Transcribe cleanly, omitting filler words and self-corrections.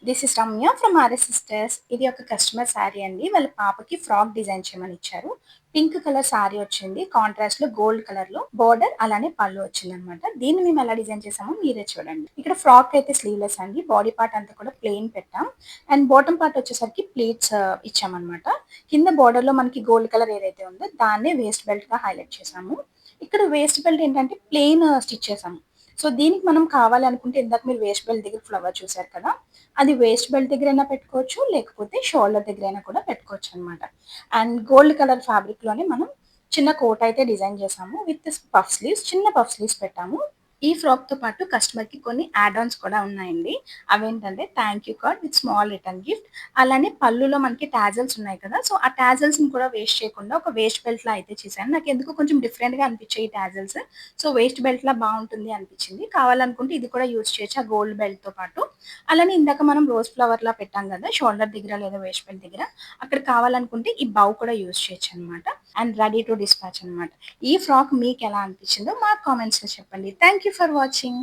This is Ramya from RS sisters. ఇది ఒక customer sari అండి. వాళ్ళ పాపకి ఫ్రాక్ డిజైన్ చేయమని ఇచ్చారు. పింక్ కలర్ శారీ వచ్చింది. కాంట్రాస్ట్ లో గోల్డ్ కలర్ లో బోర్డర్ అలానే పళ్ళు వచ్చింది అనమాట. దీన్ని మేము ఎలా డిజైన్ చేసామో మీరే చూడండి. ఇక్కడ ఫ్రాక్ అయితే స్లీవ్లెస్ అండి. బాడీ పార్ట్ అంతా కూడా ప్లెయిన్ పెట్టాం. అండ్ బాటమ్ పార్ట్ వచ్చేసరికి ప్లీట్స్ ఇచ్చామన్నమాట. కింద బోర్డర్ లో మనకి గోల్డ్ కలర్ ఏదైతే ఉందో దాన్నే వేస్ట్ బెల్ట్ గా హైలైట్ చేసాము. ఇక్కడ వేస్ట్ బెల్ట్ ఏంటంటే ప్లెయిన్ స్టిచ్ చేసాము. సో దీనికి మనం కావాలనుకుంటే ఇందాక మీరు వేస్ట్ బెల్ట్ దగ్గర ఫ్లవర్ చూసారు కదా, అది వేస్ట్ బెల్ట్ దగ్గరైనా పెట్టుకోవచ్చు, లేకపోతే షోల్డర్ దగ్గరైనా కూడా పెట్టుకోవచ్చు అనమాట. అండ్ గోల్డ్ కలర్ ఫ్యాబ్రిక్‌లోనే మనం చిన్న కోట్ అయితే డిజైన్ చేసాము. విత్ పఫ్ స్లీవ్స్, చిన్న పఫ్ స్లీవ్స్ పెట్టాము. ఈ ఫ్రాక్‌తో పాటు కస్టమర్‌కి కొన్ని యాడ్ ఆన్స్ కూడా ఉన్నాయండి. అవేంటంటే thank you card with small return gift. అలానే పళ్ళులో మనకి టాజెల్స్ ఉన్నాయి కదా! సో, ఆ టాజెల్స్‌ని కూడా వేస్ట్ చేయకుండా ఒక వేస్ట్ బెల్ట్‌లా అయితే చేశాను. నాకెందుకో కొంచెం డిఫరెంట్‌గా అనిపించాయి ఈ టాజెల్స్. సో, వేస్ట్ బెల్ట్‌లా బావుంటుంది అనిపించింది. కావాలనుకుంటే ఇది కూడా యూజ్ చేయొచ్చు ఆ గోల్డ్ బెల్ట్‌తో పాటు. అలానే ఇందాక మనం రోజ్ ఫ్లవర్‌లా పెట్టాం గదా! షోల్డర్ దగ్గర లేదా వేస్ట్ బెల్ట్ దగ్గర. అక్కడ కావాలనుకుంటే ఈ బౌ కూడా యూజ్ చేయొచ్చనమాట. అండ్ రెడీ టు డిస్పాచ్ అనమాట. ఈ ఫ్రాక్ మీకెలా అనిపించిందో మాకు కామెంట్స్‌లో చెప్పండి. Thank you for watching.